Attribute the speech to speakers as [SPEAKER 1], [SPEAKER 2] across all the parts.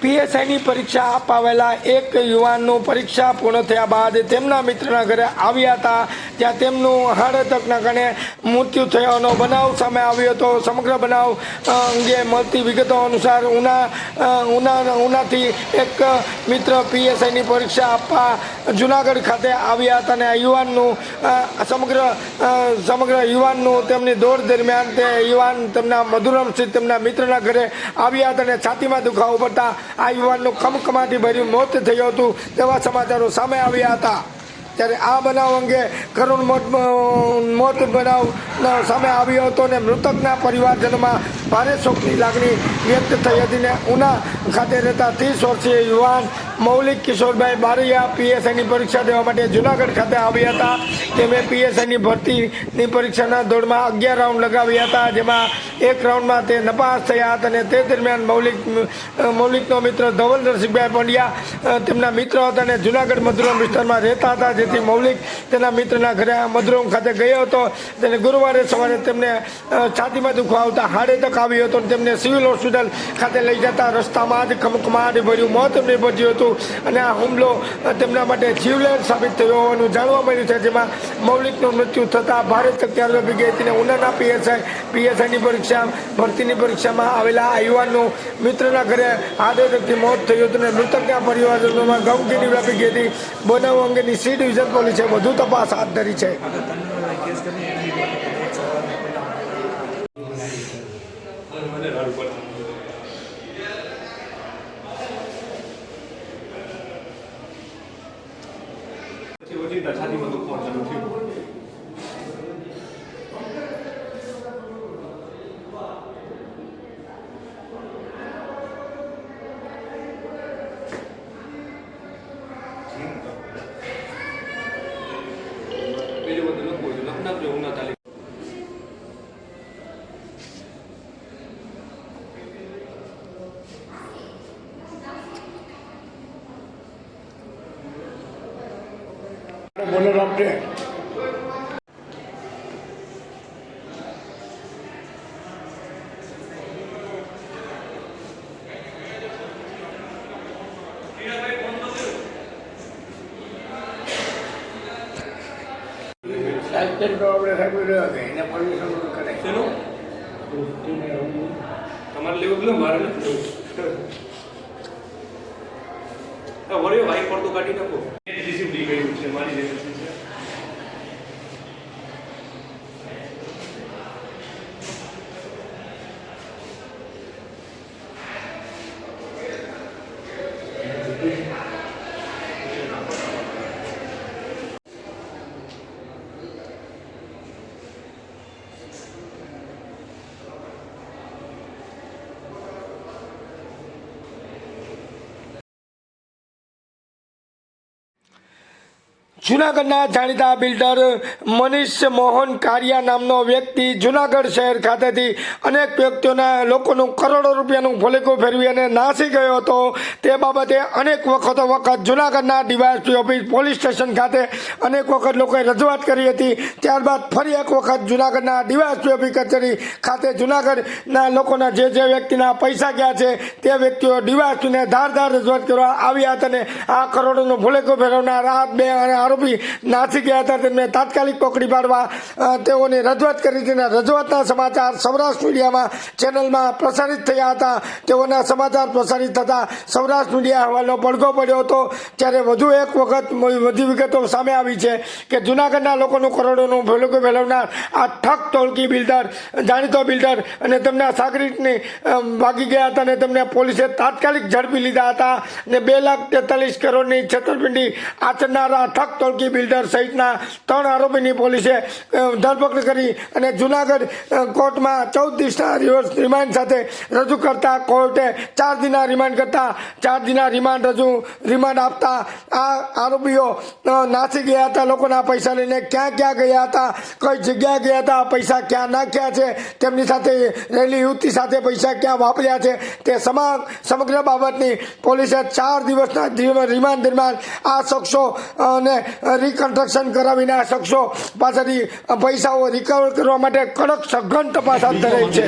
[SPEAKER 1] પીએસઆઈની પરીક્ષા અપાવેલા એક યુવાનનું પરીક્ષા પૂર્ણ થયા બાદ તેમના મિત્રના ઘરે આવ્યા હતા, ત્યાં તેમનું હાર્ટ એટેકના કારણે મૃત્યુ થયાનો બનાવ સામે આવ્યો હતો। સમગ્ર બનાવ અંગે મળતી વિગતો અનુસાર ઉનાથી એક મિત્ર પીએસઆઈની પરીક્ષા આપવા જુનાગઢ ખાતે આવ્યા હતા અને આ યુવાનનું સમગ્ર યુવાનનું તેમની દોડ દરમિયાન તે યુવાન તેમના મધુરમ સ્થિત તેમના મિત્રના ઘરે આવ્યા હતા અને છાતીમાં દુખાવો પડતા આ યુવાનનું ખમખમાટી ભર્યું મોત થયું હતું તેવા સમાચારો સામે આવ્યા હતા। ત્યારે આ બનાવ અંગે કરુણ મોત બનાવ સામે આવ્યો હતો અને મૃતકના પરિવારજનોમાં ભારે શોકની લાગણી વ્યક્ત થઈ હતી ને ઉના ખાતે રહેતા 30 વર્ષીય યુવાન મૌલિક કિશોરભાઈ બારૈયા પીએસઆઈની પરીક્ષા દેવા માટે જુનાગઢ ખાતે આવ્યા હતા। તેમણે પીએસઆઈની ભરતીની પરીક્ષાના દોડમાં 11 રાઉન્ડ લગાવ્યા હતા, જેમાં એક રાઉન્ડમાં તે નપાસ થયા હતા અને તે દરમિયાન મૌલિકનો મિત્ર ધવલ નરસિંહભાઈ પંડ્યા તેમના મિત્ર હતા અને જુનાગઢ મધુરમ વિસ્તારમાં રહેતા હતા, જેથી મૌલિક તેના મિત્રના ઘરે મધુરમ ખાતે ગયો હતો। તેને ગુરુવારે સવારે તેમને છાતીમાં દુખાવો આવતા હાર્ટ એટેક આવ્યો હતો અને તેમને સિવિલ હોસ્પિટલ ખાતે લઈ જતા રસ્તામાં જ ખમખમાટ ભર્યું મોત નીપજ્યું હતું અને આ હુમલો તેમના માટે જીવલેણ સાબિત થયો હોવાનું જાણવા મળ્યું છે, જેમાં મૌલિકનું મૃત્યુ થતાં ભારે ચકચાર વ્યાપી ગઈ હતી અને ઉનાના પીએસઆઈની ભરતીની પરીક્ષામાં આવેલા આ યુવાનનું મિત્રના ઘરે હાર્ટ એટેકથી મોત થયું હતું અને મૃતકના પરિવારજનોમાં ગમગીની વ્યાપી ગઈ હતી। બનાવ અંગેની સી ડિવિઝન પોલીસે વધુ તપાસ હાથ ધરી છે।
[SPEAKER 2] છાતીમાં દુખાવો ચાલુ થયો। બીજું બધું લખવું છે, લખ નાખજો ઉના તાલીમ
[SPEAKER 1] બોલો ડોક્ટર।
[SPEAKER 2] તમારે લેવું ગયું મારે નથી વળ્યો ભાઈ પડતું કાઢી નાખો રિસીવ લઈ ગયું છે મારી જેવી છે।
[SPEAKER 1] જૂનાગઢના જાણીતા બિલ્ડર મનીષ મોહન કારિયા નામનો વ્યક્તિ જૂનાગઢ શહેર ખાતેથી અનેક વ્યક્તિઓના લોકોનું કરોડો રૂપિયાનું ફોલેકો ફેરવી અને નાસી ગયો હતો। તે બાબતે અનેક વખત જૂનાગઢના ડીવાયએસપી ઓફિસ પોલીસ સ્ટેશન ખાતે અનેક વખત લોકોએ રજૂઆત કરી હતી। ત્યારબાદ ફરી એક વખત જૂનાગઢના ડીવાયએસપી ઓફિસ કચેરી ખાતે જૂનાગઢના લોકોના જે વ્યક્તિના પૈસા ગયા છે તે વ્યક્તિઓ ડીવાયએસપીને ધારદાર રજૂઆત કરવા આવ્યા હતા અને આ કરોડોનો ફોલેકો ફેરવનાર આ બે આરોપી નાસી ગયા હતા, તેમને તાત્કાલિક પકડી પાડવા તેઓની રજૂઆત કરી હતી અને રજૂઆતના સમાચાર સૌરાષ્ટ્ર મીડિયામાં ચેનલમાં પ્રસારિત થયા હતા। તેઓના સમાચાર પ્રસારિત થતાં સૌરાષ્ટ્ર મીડિયા અહેવાલનો પડઘો પડ્યો હતો। ત્યારે વધુ એક વખત બધી વિગતો સામે આવી છે કે જૂનાગઢના લોકોનું કરોડોનું ફોલેકો ફેરવનાર આ ઠગ ટોળકી બિલ્ડર, જાણીતો બિલ્ડર અને તેમના સાગરીતની ભાગી ગયા હતા અને તેમને પોલીસે તાત્કાલિક ઝડપી લીધા હતા અને 2,43 કરોડની છેતરપિંડી આચરનારા ઠગ ટોળકી બિલ્ડર સહિતના 3 આરોપીની પોલીસે ધરપકડ કરી અને જૂનાગઢ કોર્ટમાં 14 દિવસના રિમાન્ડ સાથે રજૂ કરતા કોર્ટે 4 દિનના રિમાન્ડ કરતા 4 દિનના રિમાન્ડ આપતા આ આરોપીઓ નાસી ગયા હતા। લોકોના પૈસા લઈને ક્યાં ગયા હતા, કઈ જગ્યાએ ગયા હતા, પૈસા ક્યાં નાખ્યા છે, તેમની સાથે રહેલી યુવતી સાથે પૈસા ક્યાં વાપર્યા છે, તે સમગ્ર બાબતની પોલીસે 4 દિવસના રિમાન્ડ દરમિયાન આ શખ્સો અને રિકન્સ્ટ્રક્શન કરાવીને આ શખ્સો પાસેથી પૈસાઓ રિકવર કરવા માટે કડક સઘન તપાસ હાથ ધરાઈ છે।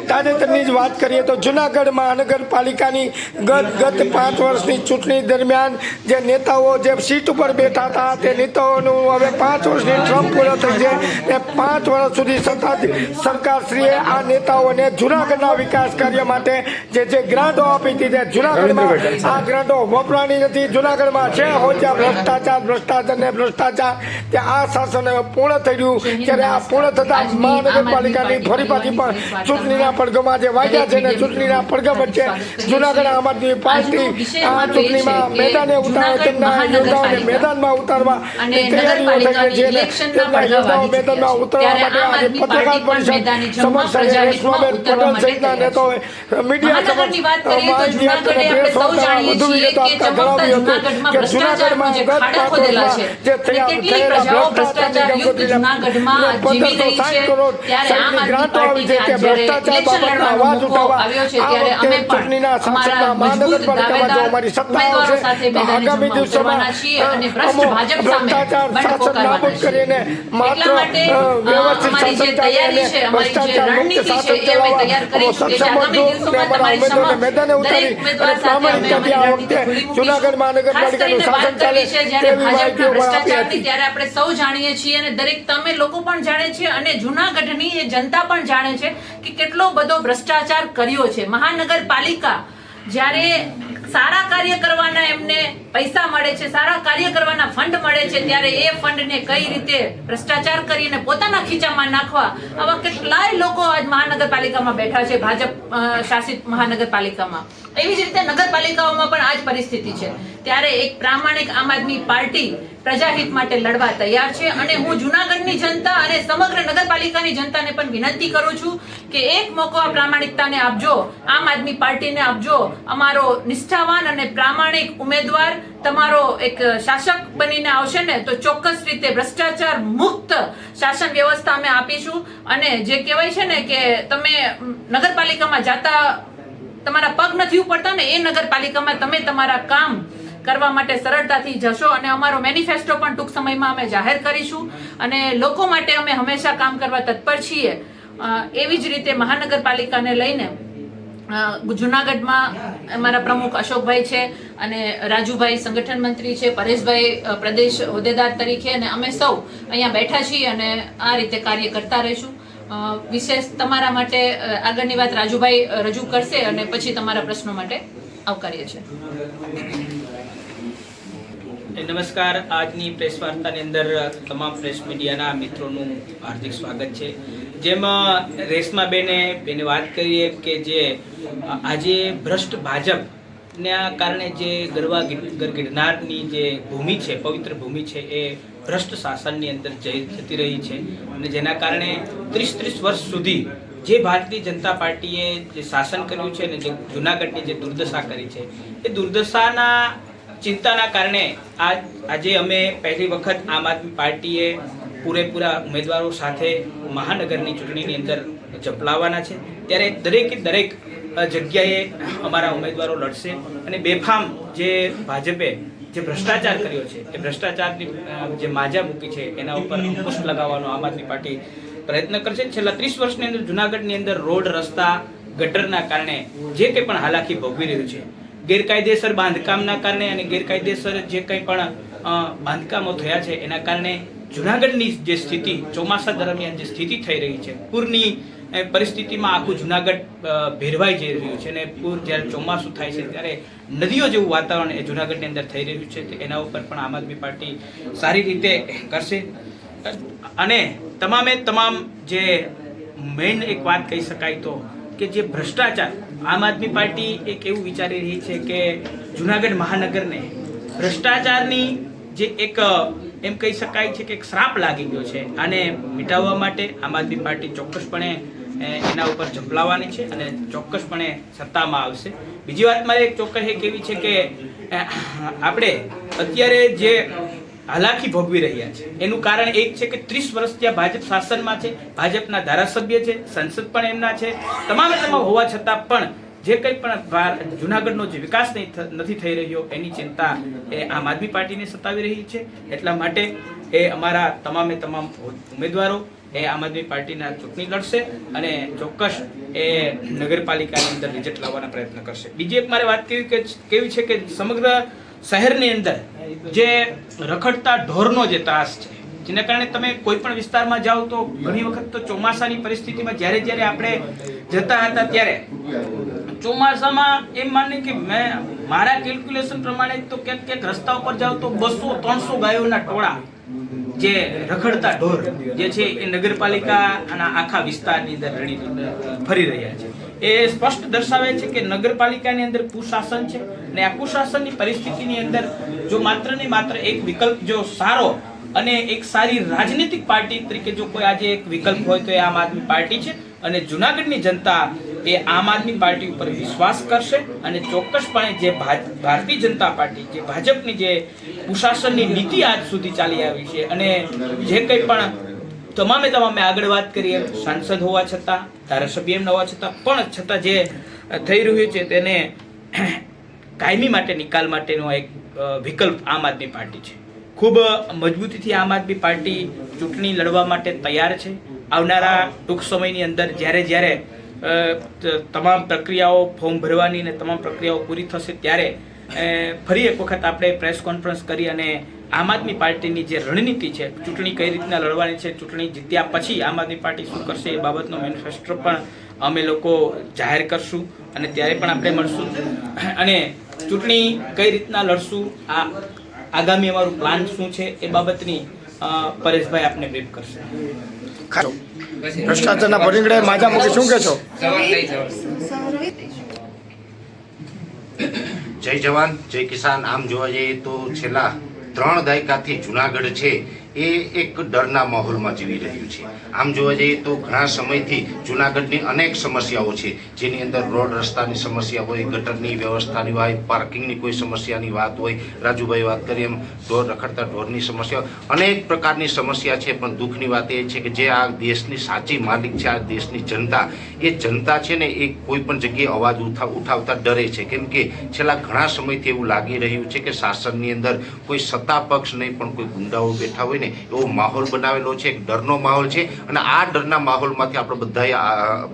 [SPEAKER 1] તાજેતરની જ વાત કરીએ તો જૂનાગઢ મહાનગરપાલિકાની ગત 5 વર્ષની ચૂંટણી દરમિયાન જે નેતાઓ જે સીટ ઉપર બેઠા હતા તે નેતાઓનું હવે 5 વર્ષની ટર્મ પૂરો થઈ છે ને 5 વર્ષ સુધી સતત સરકારશ્રીએ આ નેતાઓને જૂનાગઢના વિકાસ કાર્ય માટે જે ગ્રાન્ટો આપી હતી તે જૂનાગઢમાં આ ગ્રાન્ટો વપરાણી નથી. જૂનાગઢમાં જે હોય ત્યાં ભ્રષ્ટાચાર ત્યાં આ શાસન પૂર્ણ થઈ રહ્યું ત્યારે આ પૂર્ણ થતા મહાનગરપાલિકાની ફરી પાછી પણ ચૂંટણીના પડઘામાં જે વાગ્યા છે ને ચૂંટણીના પડઘા વચ્ચે જૂનાગઢ આમ આદમી પાર્ટી આ ચૂંટણીમાં મેદાને ઉતારે તેમના યોદ્ધાઓને મેદાનમાં ઉતારવા તૈયારીઓ થઈ રહી છે. તેમના યોદ્ધાઓ મેદાનમાં ઉતારવા માટે આજે પત્રકાર પરિષદ સમક્ષ રેશમાબેન પટેલ સહિતના નેતાઓએ મીડિયા સમક્ષ માહિતી આપી પ્રેસ વાર્તામાં વધુ વિગતો આપતા જણાવ્યું હતું કે જૂનાગઢમાં ગત 5 વર્ષમાં જે થયેલા ભ્રષ્ટાચારની ગંગોત્રીના 1560 કરોડ સહિતની ગ્રાન્ટો આવી છે કે ભ્રષ્ટાચાર બાબતના અવાજ ઉઠાવવા આ વખતે ચૂંટણીના શાસનમાં મહાનગરપાલિકામાં જો અમારી સત્તા આવશે તો આગામી દિવસોમાં ભ્રષ્ટાચાર શાસન નાબૂદ કરીને માત્ર વ્યવસ્થિત શાસન ચાલે અને ભ્રષ્ટાચાર મુક્ત શાસન ચલાવવા સક્ષમ હતું તે અમારા ઉમેદવારોને મેદાને ઉતારી અને પ્રામાણિકતાથી આ વખતે જૂનાગઢ મહાનગરપાલિકાનું શાસન ચાલે તેવી માહિતીઓ પણ આપી હતી.
[SPEAKER 3] ત્યારે આપણે સૌ જાણીએ છીએ અને દરેક તમે લોકો પણ જાણે છે અને જૂનાગઢની એ જનતા પણ જાણે છે કે કેટલો બધો ભ્રષ્ટાચાર કર્યો છે. મહાનગરપાલિકા જ્યારે સારા કાર્ય કરવાના એમને પૈસા મળે છે, સારા કાર્ય કરવાના ફંડ મળે છે, ત્યારે એ ફંડને કઈ રીતે ભ્રષ્ટાચાર કરીને પોતાના ખીચામાં નાખવા આવા કેટલાય લોકો આજ મહાનગરપાલિકામાં બેઠા છે, ભાજપ શાસિત મહાનગરપાલિકામાં. એવી જ રીતે નગરપાલિકાઓમાં પણ આ જ પરિસ્થિતિ છે. ત્યારે એક પ્રામાણિક આમ આદમી પાર્ટી પ્રજાહિત માટે લડવા તૈયાર છે અને હું જૂનાગઢની જનતા અને સમગ્ર નગરપાલિકાની જનતાને પણ વિનંતી કરું છું કે એક મોકો આ પ્રામાણિકતાને આપજો, આમ આદમી પાર્ટીને આપજો. અમારો નિષ્ઠાવાન અને પ્રામાણિક ઉમેદવાર તમારો એક શાસક બનીને આવશે ને તો ચોક્કસ રીતે ભ્રષ્ટાચાર મુક્ત શાસન વ્યવસ્થા અમે આપીશું. અને જે કહેવાય છે ને કે તમે નગરપાલિકામાં જાતા તમારા પગ નથી ઉપડતા ને એ નગરપાલિકામાં તમે તમારા કામ કરવા માટે સરળતાથી જશો. અને અમારો મેનિફેસ્ટો પણ ટૂંક સમયમાં અમે જાહેર કરીશું અને લોકો માટે અમે હંમેશા કામ કરવા તત્પર છીએ. એવી જ રીતે મહાનગરપાલિકાને લઈને જૂનાગઢમાં અમારા પ્રમુખ અશોકભાઈ છે અને રાજુભાઈ સંગઠન મંત્રી છે, પરેશભાઈ પ્રદેશ હોદ્દેદાર તરીકે, અને અમે સૌ અહીંયા બેઠા છીએ અને આ રીતે કાર્ય કરતા રહીશું. વિશેષ તમારા માટે આગળની વાત રાજુભાઈ રજૂ કરશે અને પછી તમારા પ્રશ્નો માટે આવકારીએ છીએ.
[SPEAKER 4] નમસ્કાર. આજની પ્રેસ વાર્તાની અંદર તમામ પ્રેસ મીડિયાના મિત્રોનું હાર્દિક સ્વાગત છે. જેમ રેશમાબેને વાત કરીએ કે જે આજે ભ્રષ્ટ ભાજપના કારણે જે ગિરનારની જે ભૂમિ છે, પવિત્ર ભૂમિ છે, એ ભ્રષ્ટ શાસનની અંદર જતી રહી છે અને જેના કારણે 30 વર્ષ સુધી જે ભારતીય જનતા પાર્ટીએ જે શાસન કર્યું છે અને જે જૂનાગઢની જે દુર્દશા કરી છે એ દુર્દશાના ચિંતાના કારણે આજે અમે પહેલી વખત આમ આદમી પાર્ટીએ પૂરેપૂરા ઉમેદવારો સાથે મહાનગરની ચૂંટણીની અંદર ઝપલાવવાના છે. ત્યારે દરેક જગ્યાએ અમારા ઉમેદવારો લડશે અને બેફામ જે ભાજપે જે ભ્રષ્ટાચાર કર્યો છે એ ભ્રષ્ટાચારની જે માજા મૂકી છે એના ઉપર અંકુશ લગાવવાનો આમ આદમી પાર્ટી પ્રયત્ન કરશે. છેલ્લા 30 વર્ષની અંદર જૂનાગઢની અંદર રોડ, રસ્તા, ગટરના કારણે જે કંઈ પણ હાલાકી ભોગવી રહ્યું છે, ગેરકાયદેસર બાંધકામના કારણે અને ગેરકાયદેસર જે કંઈ પણ બાંધકામો થયા છે એના કારણે જૂનાગઢની જે સ્થિતિ ચોમાસા દરમિયાન જે સ્થિતિ થઈ રહી છે, પૂરની પરિસ્થિતિમાં આખું જૂનાગઢ ભેરવાઈ જઈ રહ્યું છે અને પૂર જ્યારે ચોમાસું થાય છે ત્યારે નદીઓ જેવું વાતાવરણ એ જૂનાગઢની અંદર થઈ રહ્યું છે. એના ઉપર પણ આમ આદમી પાર્ટી સારી રીતે કરશે અને તમામ જે મેઇન એક વાત કહી શકાય તો કે જે ભ્રષ્ટાચાર, આમ આદમી પાર્ટી એક એવું વિચારી રહી છે કે જુનાગઢ મહાનગરને ભ્રષ્ટાચારની જે એક એમ કહી શકાય છે કે એક શ્રાપ લાગી ગયો છે, આને મિટાવવા માટે આમ આદમી પાર્ટી ચોક્કસપણે એના ઉપર ઝંપલાવવાની છે અને ચોક્કસપણે સત્તામાં આવશે. બીજી વાત મારે એક ચોક્કસ એ કહેવી છે કે આપણે અત્યારે જે હાલાકી ભોગવી રહ્યા છે એનું કારણ એક છે કે 30 વર્ષ ત્યાં ભાજપ શાસનમાં છે, ભાજપના ધારાસભ્ય છે, સંસદ પણ એમના છે, તમામ હોવા છતાં પણ જે કંઈ પણ જુનાગઢનો જે વિકાસ નથી થઈ રહ્યો એની ચિંતા એ આમ આદમી પાર્ટીને સતાવી રહી છે. એટલા માટે એ અમારા તમામ ઉમેદવારો એ આમ આદમી પાર્ટીના ચૂંટણી લડશે અને ચોક્કસ એ નગરપાલિકાની અંદર રિઝલ્ટ લાવવાના પ્રયત્ન કરશે. બીજી એક મારે વાત કેવી છે કે સમગ્ર શહેરની અંદર જે રખડતા ઢોરનો જે ત્રાસ છે, જેના કારણે તમે કોઈ પણ વિસ્તારમાં જાઓ તો ઘણી વખત તો ચોમાસાની પરિસ્થિતિમાં જ્યારે આપણે જતા હતા ત્યારે ચોમાસામાં એમ માને કે મેં મારા કેલ્ક્યુલેશન પ્રમાણે તો ક્યાંક રસ્તા ઉપર જાવ તો 200-300 ગાયોના ટોળા જે રખડતા ઢોર જે છે એ નગરપાલિકાના આખા વિસ્તારની અંદર ફરી રહ્યા છે. એ સ્પષ્ટ દર્શાવે છે કે નગરપાલિકાની અંદર કુશાસન છે અને આ કુશાસનની પરિસ્થિતિની અંદર જો માત્ર ને માત્ર એક વિકલ્પ જો સારો અને એક સારી રાજનીતિક પાર્ટી તરીકે જો કોઈ આજે એક વિકલ્પ હોય તો એ આમ આદમી પાર્ટી છે અને જુનાગઢની જનતા એ આમ આદમી પાર્ટી ઉપર વિશ્વાસ કરશે અને ચોક્કસપણે જે ભારતીય જનતા પાર્ટી જે ભાજપની જે કુશાસનની નીતિ આજ સુધી ચાલી આવી છે અને જે કંઈ પણ તમામે આગળ વાત કરીએ સાંસદ હોવા છતાં, ધારાસભ્ય એમ હોવા છતાં જે થઈ રહ્યું છે તેને કાયમી માટે નિકાલ માટેનો એક વિકલ્પ આમ આદમી પાર્ટી છે. ખૂબ મજબૂતીથી આમ આદમી પાર્ટી ચૂંટણી લડવા માટે તૈયાર છે. આવનારા ટૂંક સમયની અંદર જ્યારે તમામ પ્રક્રિયાઓ ફોર્મ ભરવાની અને તમામ પ્રક્રિયાઓ પૂરી થશે ત્યારે ફરી એક વખત આપણે પ્રેસ કોન્ફરન્સ કરી અને આમ આદમી પાર્ટીની જે રણનીતિ છે, ચૂંટણી કઈ રીતના લડવાની છે, ચૂંટણી જીત્યા પછી આમ આદમી પાર્ટી શું કરશે એ બાબતનો મેનિફેસ્ટો પણ અમે લોકો જાહેર કરશું અને ત્યારે પણ આપણે મળશું અને ચૂંટણી કઈ રીતના લડશું, આ આગામી અમારું પ્લાન શું છે એ બાબતની પરેશભાઈ આપને બ્રીફ કરશે.
[SPEAKER 1] ભ્રષ્ટાચારના ભરીંગડે માજા મૂકી શું કહેશો?
[SPEAKER 5] જય જવાન જય કિસાન. આમ જોવા જઈએ તો છેલ્લા 3 દાયકાથી જુનાગઢ છે એ એક ડરના માહોલમાં જીવી રહ્યું છે. આમ જોવા જઈએ તો ઘણા સમયથી જુનાગઢની અનેક સમસ્યાઓ છે, જેની અંદર રોડ રસ્તાની સમસ્યા હોય, ગટરની વ્યવસ્થાની હોય, પાર્કિંગની કોઈ સમસ્યાની વાત હોય, રાજુભાઈ વાત કરી એમ રખડતા ઢોરની સમસ્યા, અનેક પ્રકારની સમસ્યા છે. પણ દુઃખની વાત એ છે કે જે આ દેશની સાચી માલિક છે, આ દેશની જનતા, એ જનતા છે ને એ કોઈ પણ જગ્યાએ અવાજ ઉઠાવતા ડરે છે. કેમ કે છેલ્લા ઘણા સમયથી એવું લાગી રહ્યું છે કે શાસનની અંદર કોઈ સત્તા પક્ષ નહીં પણ કોઈ ગુંડાઓ બેઠા હોય ને એવો માહોલ બનાવેલો છે, એક ડરનો માહોલ છે. અને આ ડરના માહોલમાંથી આપણે બધાએ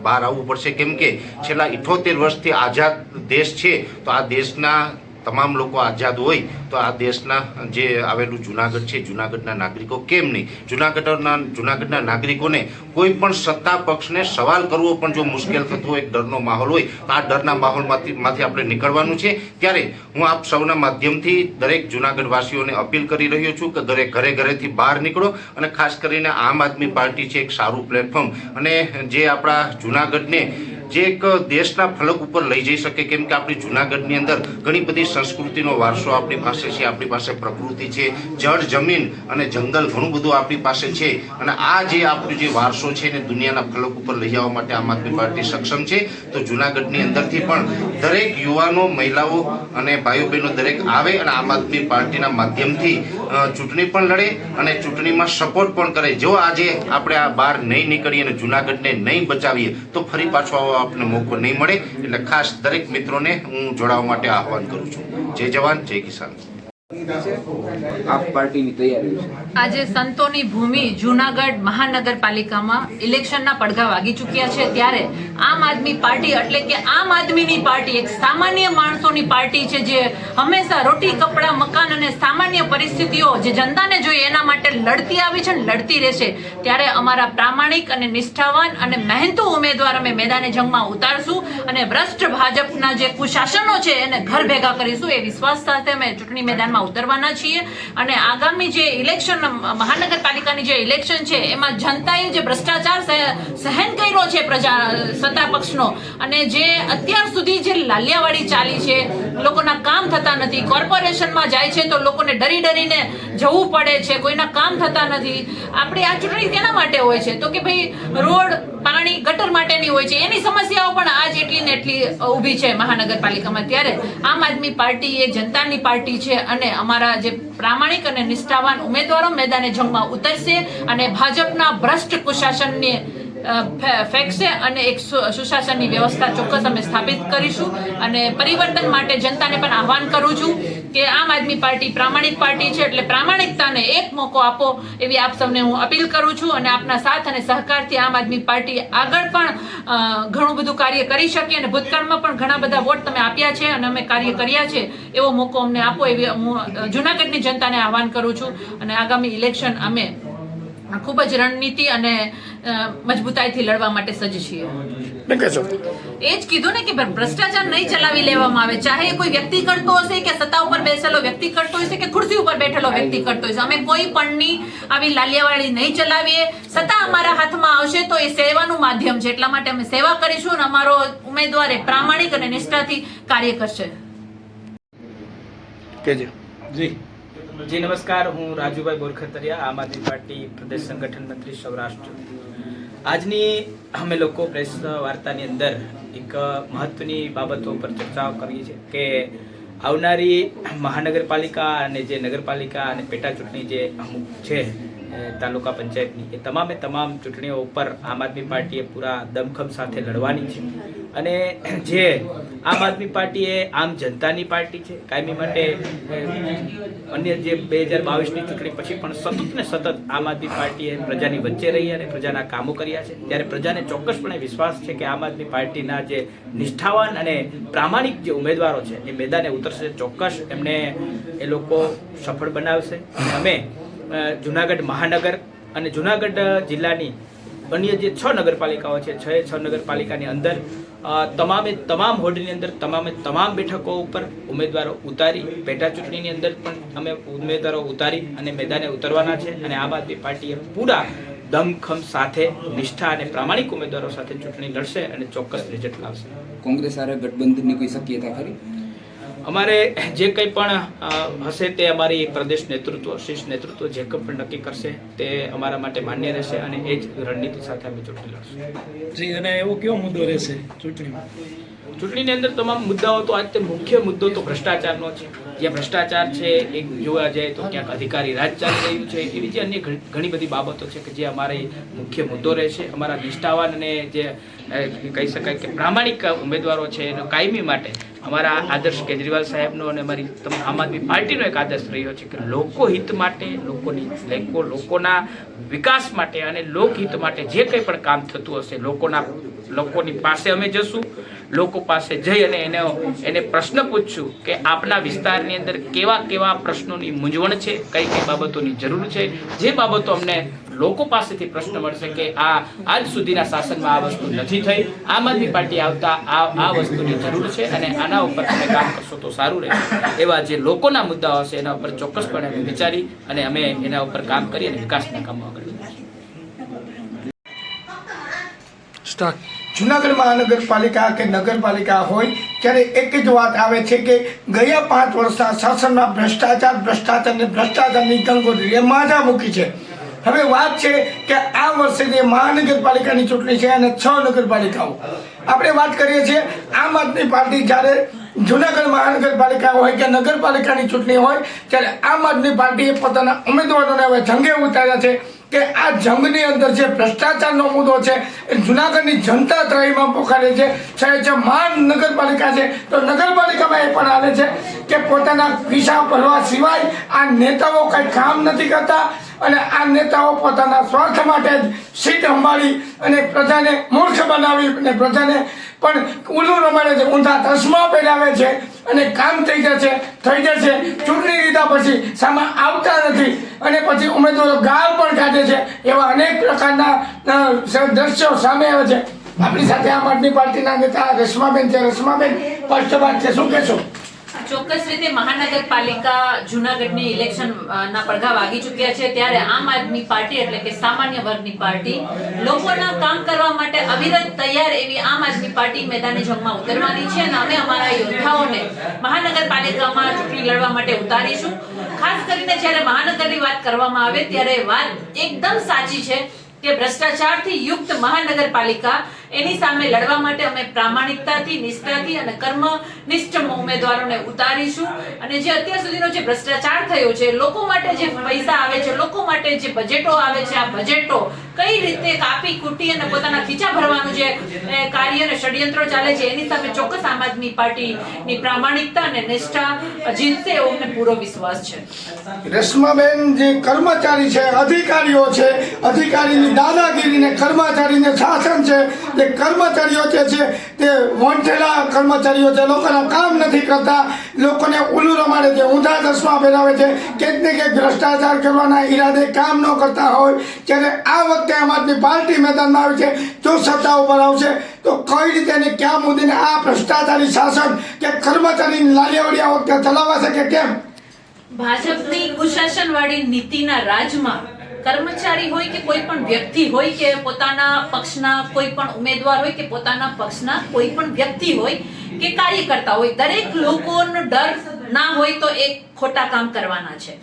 [SPEAKER 5] બહાર આવવું પડશે. કેમ કે છેલ્લા 78 વર્ષથી આઝાદ દેશ છે, તો આ દેશના તમામ લોકો આઝાદ હોય તો આ દેશના જે આવેલું જુનાગઢ છે, જુનાગઢના નાગરિકો કેમ નહીં, જુનાગઢના નાગરિકોને કોઈ પણ સત્તા પક્ષને સવાલ કરવો પણ જો મુશ્કેલ થતો હોય, એક ડરનો માહોલ હોય, તો આ ડરના માહોલમાંથી આપણે નીકળવાનું છે. ત્યારે હું આપ સૌના માધ્યમથી દરેક જુનાગઢ વાસીઓને અપીલ કરી રહ્યો છું કે દરેક ઘરેથી બહાર નીકળો અને ખાસ કરીને આમ આદમી પાર્ટી છે એક સારું પ્લેટફોર્મ અને જે આપણા જુનાગઢને જે એક દેશના ફલક ઉપર લઈ જઈ શકે. કેમ કે આપણી જુનાગઢની અંદર ઘણી બધી સંસ્કૃતિનો વારસો આપણી પાસે છે, આપણી પાસે પ્રકૃતિ છે, જળ જમીન અને જંગલ ઘણું બધું આપણી પાસે છે. અને આ જે આપણો જે વારસો છે ને દુનિયાના ફલક ઉપર લઈ જવા માટે આમ આદમી પાર્ટી સક્ષમ છે. તો જુનાગઢની અંદરથી પણ દરેક યુવાનો, મહિલાઓ અને ભાઈઓ બહેનો દરેક આવે અને આમ આદમી પાર્ટીના માધ્યમથી ચૂંટણી પણ લડે અને ચૂંટણીમાં સપોર્ટ પણ કરે. જો આજે આપણે આ બહાર નહીં નીકળીએ અને જુનાગઢને નહીં બચાવીએ તો ફરી પાછો આપને મોકો નહીં મળે. એટલે ખાસ દરેક મિત્રોને હું જોડાવા માટે આહવાન કરું છું. જય જવાન જય કિસાન.
[SPEAKER 6] આપ પાર્ટીની તૈયારી છે.
[SPEAKER 3] આજે સંતોની ભૂમિ જૂનાગઢ મહાનગરપાલિકામાં ઇલેક્શનના પડઘા વાગી ચૂક્યા છે ત્યારે આમ આદમી પાર્ટી એટલે કે આમ આદમીની પાર્ટી એક સામાન્ય માણસોની પાર્ટી છે જે હંમેશા રોટી કપડાં મકાન અને સામાન્ય પરિસ્થિતિઓ જે જનતાને જોઈએ એના માટે લડતી આવી છે અને લડતી રહેશે. ત્યારે અમારા પ્રામાણિક અને નિષ્ઠાવાન અને મહેનતુ ઉમેદવાર અમે મેદાને જંગમાં ઉતારશું અને ભ્રષ્ટ ભાજપના જે કુશાસનો છે એને ઘર ભેગા કરીશું એ વિશ્વાસ સાથે અમે ચૂંટણી મેદાનમાં મેદાનમાં ઉતરવાના છીએ અને આગામી જે ઇલેક્શન મહાનગરપાલિકાની જે ઇલેક્શન છે એમાં જનતાએ જે ભ્રષ્ટાચાર સહન કર્યો છે પ્રજા સત્તા પક્ષનો અને જે અત્યાર સુધી જે લાલિયાવાડી ચાલી છે, લોકોના કામ થતા નથી, કોર્પોરેશનમાં જાય છે તો લોકોને ડરીને જવું પડે છે, કોઈના કામ થતા નથી. આપણે આ ચૂંટણી કેના માટે હોય છે તો કે ભાઈ રોડ, પાણી, ગટર માટેની હોય છે. એની સમસ્યાઓ પણ આજ એટલી ને એટલી ઊભી છે મહાનગરપાલિકામાં. ત્યારે આમ આદમી પાર્ટી એ જનતાની પાર્ટી છે અને અમારા જે પ્રામાણિક અને નિષ્ઠાવાન ઉમેદવારો મેદાને જંગમાં ઉતરશે અને ભાજપના ભ્રષ્ટ કુશાસનને ફેંકશે અને એક સુશાસનની વ્યવસ્થા ચોક્કસ અમે સ્થાપિત કરીશું. અને પરિવર્તન માટે જનતાને પણ આહવાન કરું છું કે આમ આદમી પાર્ટી પ્રામાણિક પાર્ટી છે એટલે પ્રામાણિકતાને એક મોકો આપો એવી આપ સૌને હું અપીલ કરું છું. અને આપના સાથ અને સહકારથી આમ આદમી પાર્ટી આગળ પણ ઘણું બધું કાર્ય કરી શકે અને ભૂતકાળમાં પણ ઘણા બધા વોટ તમે આપ્યા છે અને અમે કાર્ય કર્યા છે એવો મોકો અમને આપો એવી હું જૂનાગઢની જનતાને આહવાન કરું છું. અને આગામી ઇલેક્શન અમે ખૂબ જ રણનીતિ અને મજબૂતાઈથી લડવા માટે સજ્જ છીએ. એ જ કીધું ને કે ભ્રષ્ટાચાર નહીં ચલાવી લેવામાં આવે, ચાહે કોઈ વ્યક્તિ કરતો હશે કે સત્તા ઉપર બેસેલો વ્યક્તિ કરતો હશે કે ખુરશી ઉપર બેઠેલો વ્યક્તિ કરતો હશે. અમે કોઈ પણની આવી લાલિયાવાડી નહીં ચલાવીએ. સત્તા અમારા હાથમાં આવશે તો એ સેવાનું માધ્યમ છે, એટલા માટે અમે સેવા કરીશું અને અમારો ઉમેદવાર એ પ્રામાણિક અને નિષ્ઠાથી કાર્ય કરશે.
[SPEAKER 4] જી નમસ્કાર, હું રાજુભાઈ બોરખતરિયા, આમ આદમી પાર્ટી પ્રદેશ સંગઠન મંત્રી સૌરાષ્ટ્ર. આજની અમે લોકો પ્રેસ વાર્તાની અંદર એક મહત્વની બાબતો પર ચર્ચાઓ કરીએ છીએ કે આવનારી મહાનગરપાલિકા અને જે નગરપાલિકા અને પેટા ચૂંટણી જે અમુક છે તાલુકા પંચાયતની, એ તમામે તમામ ચૂંટણીઓ ઉપર આમ આદમી પાર્ટીએ પૂરા દમખમ સાથે લડવાની છે. અને જે આમ આદમી પાર્ટી એ આમ જનતાની પાર્ટી છે, કાયમી માટે અન્ય જે 2022ની ચૂંટણી પછી પણ સતત ને સતત આમ આદમી પાર્ટીએ પ્રજાની વચ્ચે રહી અને પ્રજાના કામો કર્યા છે. ત્યારે પ્રજાને ચોક્કસપણે વિશ્વાસ છે કે આમ આદમી પાર્ટીના જે નિષ્ઠાવાન અને પ્રામાણિક જે ઉમેદવારો છે એ મેદાને ઉતરશે. ચોક્કસ એમને એ લોકો સફળ બનાવશે. અને અમે જુનાગઢ મહાનગર અને જુનાગઢ જિલ્લાની અન્ય જે 6 નગરપાલિકાઓ છે, 6 નગરપાલિકાની અંદર તમામે તમામ હોડની અંદર તમામ બેઠકો ઉપર ઉમેદવારો ઉતારી, પેટા ચૂંટણીની અંદર પણ અમે ઉમેદવારો ઉતારી અને મેદાને ઉતરવાના છે. અને આમ આદમી પાર્ટીએ પૂરા દમખમ સાથે નિષ્ઠા અને પ્રામાણિક ઉમેદવારો સાથે ચૂંટણી લડશે અને ચોક્કસ રિઝલ્ટ લાવશે.
[SPEAKER 6] કોંગ્રેસ સાથે ગઠબંધનની કોઈ શક્યતા ખરી?
[SPEAKER 4] અમારે જે કંઈ પણ હશે તે અમારી પ્રદેશ નેતૃત્વ, શીર્ષ નેતૃત્વ જે કંઈ પણ નક્કી કરશે તે અમારા માટે માન્ય રહેશે અને એ જ રણનીતિ સાથે અમે ચૂંટણી લડશું.
[SPEAKER 7] જી, અને એવો કયો મુદ્દો રહેશે ચૂંટણીમાં?
[SPEAKER 4] ચૂંટણીની અંદર તમામ મુદ્દાઓ તો આજે મુખ્ય મુદ્દો તો ભ્રષ્ટાચારનો છે. જ્યાં ભ્રષ્ટાચાર છે એ જોવા જાય તો ક્યાંક અધિકારી રાજ ચાલી રહ્યું છે, એવી જે અન્ય ઘણી બધી બાબતો છે કે જે અમારી મુખ્ય મુદ્દો રહેશે. અમારા નિષ્ઠાવાન અને જે કહી શકાય કે પ્રામાણિક ઉમેદવારો છે એનો કાયમી માટે અમારા આદર્શ કેજરીવાલ સાહેબનો અને અમારી આમ આદમી પાર્ટીનો એક આદર્શ રહ્યો છે કે લોકોહિત માટે, લોકોના વિકાસ માટે અને લોકહિત માટે જે કંઈ પણ કામ થતું હશે લોકોની પાસે અમે જશું, લોકો પાસે જઈ અને એને પ્રશ્ન પૂછશું કે આપના વિસ્તારની અંદર કેવા પ્રશ્નોની મૂંઝવણ છે, કઈ બાબતોની જરૂર છે. જે બાબતો અમને લોકો પાસેથી પ્રશ્ન મળશે કે આજ સુધીના શાસનમાં આ વસ્તુ નથી થઈ, આમ આદમી પાર્ટી આવતા આ વસ્તુની જરૂર છે અને આના ઉપર તમે કામ કરશો તો સારું રહેશે. એવા જે લોકોના મુદ્દાઓ હશે એના ઉપર ચોક્કસપણે અમે વિચારી અને અમે એના ઉપર કામ કરી અને વિકાસના કામો આગળ
[SPEAKER 1] સ્ટાર્ટ. જુનાગઢ મહાનગરપાલિકા કે નગરપાલિકા હોય ત્યારે એક જ વાત આવે છે કે ગયા 5 વર્ષના શાસનમાં ભ્રષ્ટાચારની ગંગોત્રી એ માથા મૂકી છે. હવે વાત છે કે આ વર્ષે જે મહાનગરપાલિકાની ચૂંટણી છે અને 6 નગરપાલિકાઓ આપણે વાત કરીએ છીએ. આમ આદમી પાર્ટી જ્યારે જુનાગઢ મહાનગરપાલિકા હોય કે નગરપાલિકાની ચૂંટણી હોય ત્યારે આમ આદમી પાર્ટીએ પોતાના ઉમેદવારોને હવે જંગે ઉતાર્યા છે કે આ જંગની અંદર જે ભ્રષ્ટાચારનો મુદ્દો છે એ જુનાગઢની જનતા ત્રાહીમાં પોકારે છે. જે મહાનગરપાલિકા છે તો નગરપાલિકામાં એ પણ હાલે છે કે પોતાના પૈસા ભરવા સિવાય આ નેતાઓ કંઈ કામ નથી કરતા અને આ નેતાઓ પોતાના સ્વાર્થ માટે જ સીટ સંભાળી અને પ્રજાને મૂર્ખ બનાવી અને પ્રજાને પણ ઉલ્લુ રમાડે છે, ઊંધા ચશ્મા પહેરાવે છે અને કામ થઈ જશે. ચૂંટણી લીધા પછી સામે આવતા નથી અને પછી ઉમેદવારો ગાળ પણ કાઢે છે. એવા અનેક પ્રકારના દ્રશ્યો સામે આવે છે. આપણી સાથે આમ આદમી પાર્ટીના નેતા રશ્માબેન છે. રશ્માબેન, સ્પષ્ટ વાત છે, શું કહેશો?
[SPEAKER 3] ચોક્કસ રીતે મહાનગરપાલિકા જૂનાગઢની ઇલેક્શન ના પડઘા વાગી ચૂક્યા છે, ત્યારે આમ આદમી પાર્ટી એટલે કે સામાન્ય વર્ગની પાર્ટી લોકોના કામ કરવા માટે અવિરત તૈયાર એવી આમ આદમી પાર્ટી મેદાની જંગમાં ઉતરવાની છે અને અમે અમારા યોદ્ધાઓને મહાનગરપાલિકામાં ચૂંટણી લડવા માટે ઉતારીશું. ખાસ કરીને જ્યારે મહાનગરની વાત કરવામાં આવે ત્યારે વાત એકદમ સાચી છે કે ભ્રષ્ટાચારથી યુક્ત મહાનગરપાલિકા એની સામે લડવા માટે અમે પ્રામાણિકતાથી, નિષ્ઠાથી અને કર્મનિષ્ઠ ઉમેદવારોને ઉતારીશું. અને જે અત્યાર સુધીનો જે ભ્રષ્ટાચાર થયો છે, લોકો માટે જે પૈસા આવે છે, લોકો માટે જે બજેટો આવે છે, આ બજેટો કઈ રીતે કાપી કૂટી અને પોતાના ખીચા ભરવાનું જે કાર્ય અને ષડયંત્રો ચાલે છે, એની સામે ચોક્કસ આમ આદમી પાર્ટીની પ્રામાણિકતા અને નિષ્ઠા જીતશે એવો મને પૂરો વિશ્વાસ છે.
[SPEAKER 1] રેશમાબેન, જે કર્મચારી છે, અધિકારીઓ છે, અધિકારીની દાદાગીરી ને કર્મચારીને શાસન છે, જે કર્મચારીઓ જે છે તે વંઠેલા કર્મચારીઓ છે, લોકોના કામ નથી કરતા, લોકોને ઉલ્લુ રમાડે છે, ઊંધા ચશ્મા પહેરાવે છે, ક્યાંક ને ક્યાંક ભ્રષ્ટાચાર કરવાના ઈરાદે કામ ન કરતા હોય, ત્યારે આ વખતે આમ આદમી પાર્ટી મેદાનમાં આવે છે. જો સત્તા ઉપર આવશે તો કઈ રીતે અને ક્યાં મુદ્દે આ ભ્રષ્ટાચારી શાસન કે કર્મચારીની લાલિયાવડી આ વખતે ચલાવાશે કે કેમ?
[SPEAKER 3] ભાજપની કુશાસનવાળી નીતિના રાજમાં કર્મચારી હોય કે કોઈ પણ વ્યક્તિ હોય કે પોતાના પક્ષના કોઈ પણ ઉમેદવાર હોય કે પોતાના પક્ષના કોઈ પણ વ્યક્તિ હોય કે કાર્યકર્તા હોય, દરેક લોકોનો ડર ના હોય તો એ ખોટા કામ કરવાના છે.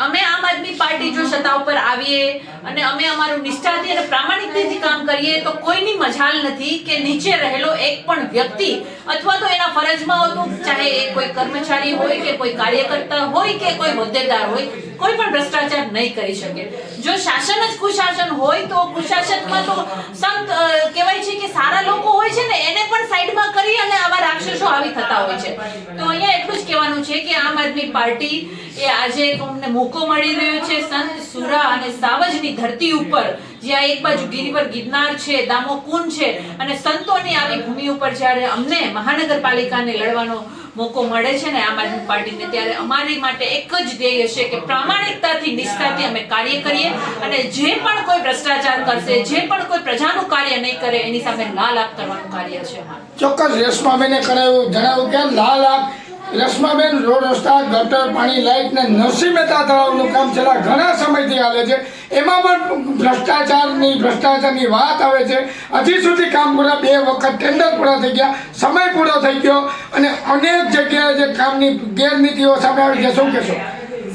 [SPEAKER 3] અમે આમ આદમી પાર્ટી જો સત્તા ઉપર આવીએ અને અમે અમારું નિષ્ઠાથી અને પ્રામાણિકતાથી કામ કરીએ તો કોઈની મજાલ નથી કે નીચે રહેલો એક પણ વ્યક્તિ અથવા તો એના ફરજમાં હોતું, ચાહે એ કોઈ કર્મચારી હોય કે કોઈ કાર્યકર્તા હોય કે કોઈ હોદ્દેદાર હોય, કોઈ પણ ભ્રષ્ટાચાર નહીં કરી શકે. જો શાસન જ કુશાસન હોય તો કુશાસનમાં તો સંત કહેવાય છે કે સારા લોકો હોય છે ને એને પણ સાઈડમાં કરી અને આવા રાક્ષસો આવી થતા હોય છે. તો અહીંયા એટલું જ કહેવાનું છે કે આમ આદમી પાર્ટી એ આજે અમને મોકો મળી રહ્યો છે સંત સુરા અને સાવજની ધરતી ઉપર, જ્યાં એક બાજુ ગિરિવર ગિરનાર છે, દામોકુંડ છે અને સંતોની આવી ભૂમિ ઉપર જ્યારે અમને મહાનગરપાલિકાને લડવાનો મોકો મળે છે ને આમ આદમી પાર્ટીને, ત્યારે અમારી માટે એક જ ધ્યેય હશે કે પ્રામાણિકતાથી, નિષ્ઠાથી અમે કાર્ય કરીએ અને જે પણ કોઈ ભ્રષ્ટાચાર કરશે, જે પણ કોઈ પ્રજાનું કાર્ય નહીં કરે એની સામે લાલ આંખ કરવાનું કાર્ય છે.
[SPEAKER 1] ચોક્કસ રેશમાબેને જણાવ્યું કે લાલ આંખ. રેશમાબેન, રોડ રસ્તા, ગટર, પાણી, લાઇટ ને નરસિંહ મહેતા તળાવનું કામ છેલ્લા ઘણા સમયથી ચાલે છે, એમાં પણ ભ્રષ્ટાચારની વાત આવે છે. હજી સુધી કામ પૂરા 2 વખત ટેન્ડર પૂરા થઈ ગયા, સમય પૂરો થઈ ગયો અને અનેક જગ્યાએ જે કામની ગેરનીતિઓ સામે આવી છે, શું કહેશો?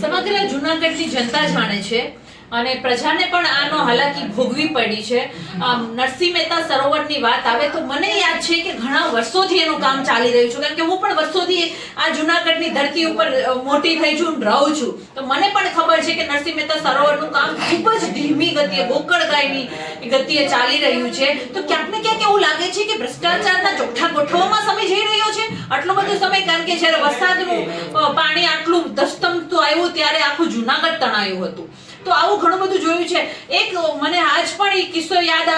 [SPEAKER 3] સમગ્ર જૂનાગઢની જનતા જાણે છે અને પ્રજાને પણ આનો હાલાકી ભોગવી પડી છે. નરસિંહ મહેતા સરોવરની વાત આવે તો મને યાદ છે કે ઘણા વર્ષોથી એનું કામ ચાલી રહ્યું છે, કારણ કે હું પણ વર્ષોથી આ જૂનાગઢની ધરતી ઉપર મોટી થઈ છું, રહું છું, તો મને પણ ખબર છે કે નરસિંહ મહેતા સરોવરનું કામ ખૂબ જ ધીમી ગતિએ, ગોકળ ગાયની ગતિએ ચાલી રહ્યું છે. તો ક્યાંક ને ક્યાંક એવું લાગે છે કે ભ્રષ્ટાચારના ચોખ્ઠા ગોઠવવામાં સમય જઈ રહ્યો છે, આટલો બધો સમય, કારણ કે જ્યારે વરસાદનું પાણી આટલું ધસતમતું આવ્યું ત્યારે આખું જૂનાગઢ તણાયું હતું. તો આવું ઘણું બધું જોયું છે. એક મને આજ પણ એક કિસ્સો યાદ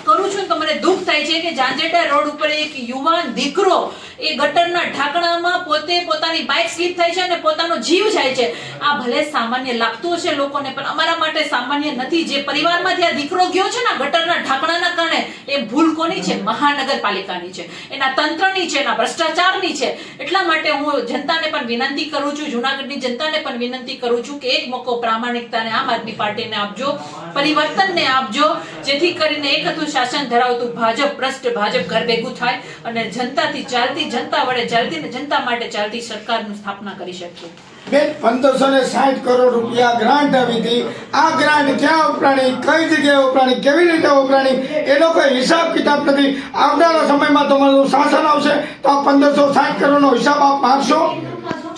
[SPEAKER 3] કરું છું તો મને દુઃખ થાય છે કે જાંજેટા રોડ ઉપર એક યુવાન દીકરો એ ગટરના ઢાંકણામાં પોતે પોતાની બાઇક સ્લીપ થાય છે અને પોતાનો જીવ જાય છે. આ ભલે સામાન્ય લાગતું હશે લોકોને, પણ અમારા માટે સામાન્ય નથી. જે પરિવારમાંથી આ દીકરો ગયો છે ને ગટરના ઢાંકણાના કારણે, એ ભૂલ કોની છે? મહાનગરપાલિકાની છે, એના તંત્રની છે, એના ભ્રષ્ટાચારની છે. એટલા માટે હું જનતાને પણ વિનંતી કરું છું, જૂનાગઢની જનતાને પણ વિનંતી કરું છું કે એક મોકો પ્રામાણિકતાને આમ આદમી પાર્ટીને આપજો, પરિવર્તનને આપજો, જેથી કરીને એક હતું શાસન ધરાવતું ભાજપ ભ્રષ્ટ ભાજપ ઘર ભેગું થાય અને જનતાથી ચાલતી, જનતા વડે ચાલતી ને જનતા માટે ચાલતી સરકારની સ્થાપના કરી શકીએ.
[SPEAKER 1] બેન, 1560 કરોડ રૂપિયા ગ્રાન્ટ આવી હતી. આ ગ્રાન્ટ ક્યાં વપરાણી, કઈ જગ્યાએ વપરાણી, કેવી રીતે વપરાણી, એનો કોઈ હિસાબ કિતાબ નથી. આવનારા સમયમાં તમારું શાસન આવશે તો આ 1560 કરોડનો હિસાબ આપ માંગશો?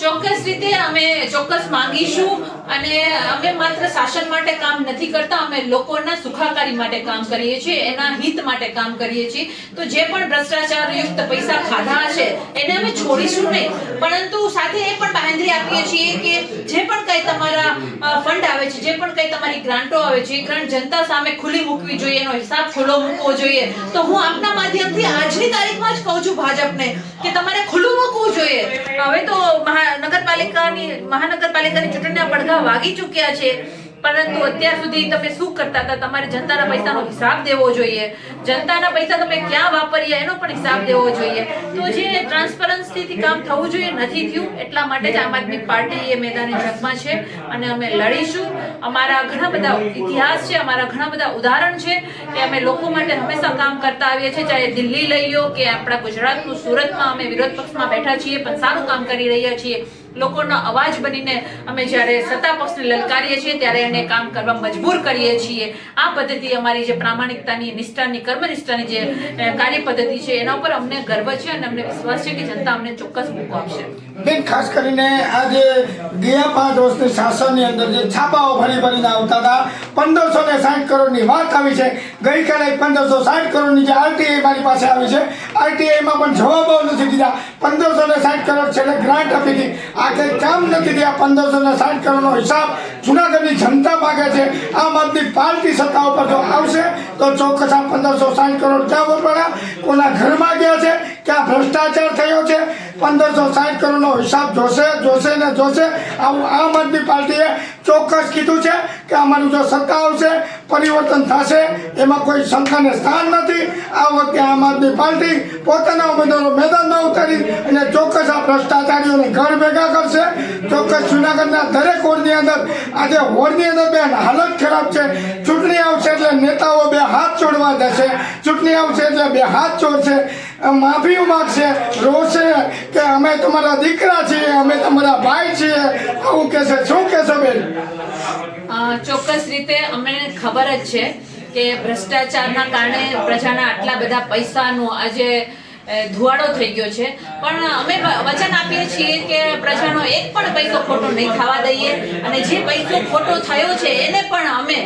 [SPEAKER 3] ચોક્કસ રીતે અમે ચોક્કસ માંગીશું અને અમે માત્ર શાસન માટે કામ નથી કરતા, અમે લોકોના સુખાકારી માટે કામ કરીએ છીએ, એના હિત માટે કામ કરીએ છીએ. તો જે પણ ભ્રષ્ટાચાર યુક્ત પૈસા ખાધા હશે એને અમે છોડીશું નહીં, પરંતુ સાથે એ પણ બાંહેધરી આપીએ છીએ કે જે પણ કંઈ તમારા ફંડ આવે છે, જે પણ કંઈ તમારી ગ્રાન્ટો આવે છે, એ ગ્રાન્ટ જનતા સામે ખુલ્લી મૂકવી જોઈએ, એનો હિસાબ ખુલ્લો મૂકવો જોઈએ. તો હું આપના માધ્યમથી આજની તારીખમાં જ કહું છું ભાજપને કે તમારે ખુલ્લું મૂકવું જોઈએ. હવે તો મહાનગરપાલિકાની ચૂંટણીના પડઘા વાગી ચૂક્યા છે, પરંતુ અત્યાર સુધી તમે શું કરતા હતા? તમારે જનતાના પૈસાનો હિસાબ દેવો જોઈએ. જનતાના પૈસા તમે ક્યાં વાપર્યા એનો પણ હિસાબ દેવો જોઈએ. તો જે ટ્રાન્સપરન્સીથી કામ થવું જોઈએ નથી થયું. એટલા માટે જ આમ આદમી પાર્ટી એ મેદાની જંગમાં છે અને અમે લડીશું. અમારા ઘણા બધા ઇતિહાસ છે, અમારા ઘણા બધા ઉદાહરણ છે કે અમે લોકો માટે હંમેશા કામ કરતા આવીએ છીએ. ચાહે દિલ્હી લઈ લો કે આપણા ગુજરાતનું સુરતમાં અમે વિરોધ પક્ષમાં બેઠા છીએ પણ સારું કામ કરી રહ્યા છીએ. લોકોનો અવાજ બનીને અમે જ્યારે સત્તા પક્ષને લલકારીએ છીએ ત્યારે એને કામ કરવા મજબૂર કરીએ છીએ. આ પદ્ધતિ અમારી જે પ્રામાણિકતાની, નિષ્ઠાની, કર્મનિષ્ઠાની જે કાર્ય પદ્ધતિ છે એના ઉપર અમને ગર્વ છે અને અમને વિશ્વાસ છે કે જનતા અમને ચોક્કસ મોકો આપશે.
[SPEAKER 1] બેન, ખાસ કરીને આજે ગયા 5 વર્ષની શાસનની અંદર જે છાપાઓ ભરી ભરીને આવતા હતા, 1560 કરોડની વાત આવી છે. ગઈકાલે 1560 કરોડની જે આરટીઆઈ મારી પાસે આવી છે, આરટીઆઈમાં પણ જવાબો નથી દીધા. 1560 કરોડ છેલ્લે ગ્રાન્ટ આપી હતી, આ કંઈ કામ નથી થયા. 1560 કરોડનો હિસાબ જુનાગઢની જનતા માગે છે. આમ આદમી પાર્ટી સત્તા ઉપર જો આવશે તો ચોક્કસ આ 1560 કરોડ ક્યાં વપરાયા, કોના ઘરમાં ગયા છે, ક્યાં ભ્રષ્ટાચાર થયો છે, 1560 કરોડનો હિસાબ જોશે ને જોશે. આવું આમ આદમી પાર્ટીએ ચોક્કસ કીધું છે કે અમારું જો સત્તા આવશે પરિવર્તન થશે, એમાં કોઈ શંકાને સ્થાન નથી. આ વખતે આમ આદમી પાર્ટી પોતાના ઉમેદવારો મેદાનમાં ઉતારી અને ચોક્કસ આ ભ્રષ્ટાચારીઓને ઘર ભેગા કરશે. ચોક્કસ જુનાગઢના દરેક વોર્ડની અંદર આજે વોર્ડની અંદર બેન હાલત ખરાબ છે. ચૂંટણી આવશે એટલે નેતાઓ 2 હાથ જોડવા જશે, ચૂંટણી આવશે એટલે 2 હાથ જોડશે, માફી માગશે, રોશે કે અમે તમારા દીકરા છીએ, અમે તમારા ભાઈ છીએ, આવું કહેશે. શું કહેશો બેન?
[SPEAKER 3] ચોક્કસ રીતે અમને ખબર જ છે કે ભ્રષ્ટાચારના કારણે પ્રજાના આટલા બધા પૈસાનો આજે ધુવાડો થઈ ગયો છે. પણ અમે વચન આપીએ છીએ કે પ્રજાનો એક પણ પૈસો ખોટો નહીં થવા દઈએ અને જે પૈસો ખોટો થયો છે એને પણ અમે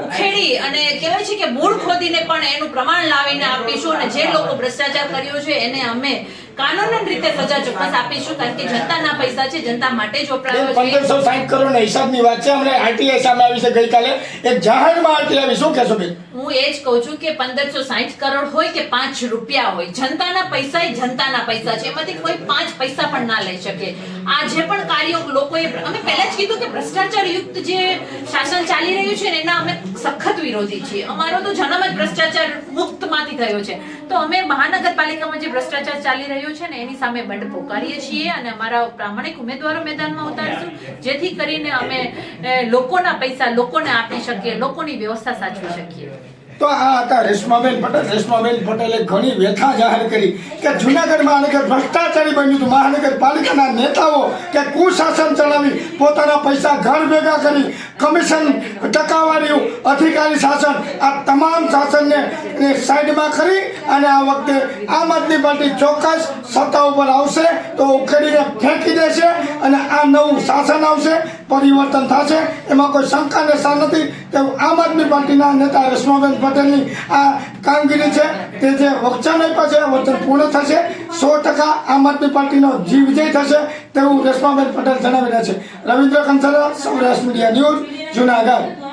[SPEAKER 3] ઉખેડી અને કહેવાય છે કે મૂળ ખોદીને પણ એનું પ્રમાણ લાવીને આપીશું અને જે લોકો ભ્રષ્ટાચાર કર્યો છે એને અમે કાનૂની રીતે સજા ચોક્કસ આપીશું. કારણ કે જનતાના પૈસા છે, જનતા માટે જ વપરાયો છે.
[SPEAKER 1] 1560 કરોડના હિસાબની વાત છે. અમને આરટીઆઈ સામે આવી છે ગઈકાલે, એક જાહેરમાં આરટીઆઈ આવી. શું કહેશો બેન?
[SPEAKER 3] હું એ જ કહું છું કે 1560 કરોડ હોય કે 5 રૂપિયા હોય, જનતાના પૈસા એ જનતાના પૈસા છે. એમાંથી કોઈ 5 પૈસા પણ ના લઈ શકે. આ જે પણ કાર્યો લોકોએ, અમે પહેલા જ કીધું કે ભ્રષ્ટાચાર યુક્ત જે શાસન ચાલી રહ્યું છે ને એના અમે સખત વિરોધી છીએ. અમારો તો જન્મ જ ભ્રષ્ટાચાર મુક્તમાંથી થયો છે. તો અમે મહાનગરપાલિકામાં જે ભ્રષ્ટાચાર ચાલી રહ્યો છે ને એની સામે બંધ પોકારીએ છીએ અને અમારા પ્રામાણિક ઉમેદવારો મેદાનમાં ઉતારીશું જેથી કરીને અમે લોકોના પૈસા લોકોને આપી શકીએ, લોકોની વ્યવસ્થા સાચવી શકીએ.
[SPEAKER 1] તો આ હતા રેશમાબેન પટેલ. રેશમાબેન પટેલે ઘણી વ્યથા જાહેર કરી કે જુનાગઢ મહાનગર ભ્રષ્ટાચારી બન્યું હતું. મહાનગરપાલિકાના નેતાઓ કે કુશાસન ચલાવી પોતાના પૈસા ઘર ભેગા કરી કમિશન ટકાવાળ્યું અધિકારી શાસન, આ તમામ શાસનને સાઈડમાં કરી અને આ વખતે આમ આદમી પાર્ટી ચોક્કસ સત્તા ઉપર આવશે તો ઉખેડીને ફેંકી દેશે અને આ નવું શાસન આવશે, પરિવર્તન થશે, એમાં કોઈ શંકાને સ્થાન નથી. તેવું આમ આદમી પાર્ટીના નેતા રેશમાબેન પટેલની આ કામગીરી છે. તે જે વચન આપ્યા છે વચન પૂર્ણ થશે. 100% આમ આદમી પાર્ટીનો વિજય થશે તેવું રેશમાબેન પટેલ જણાવી રહ્યા છે. Ravindra Kansara, Saurashtra media news, Junagadh.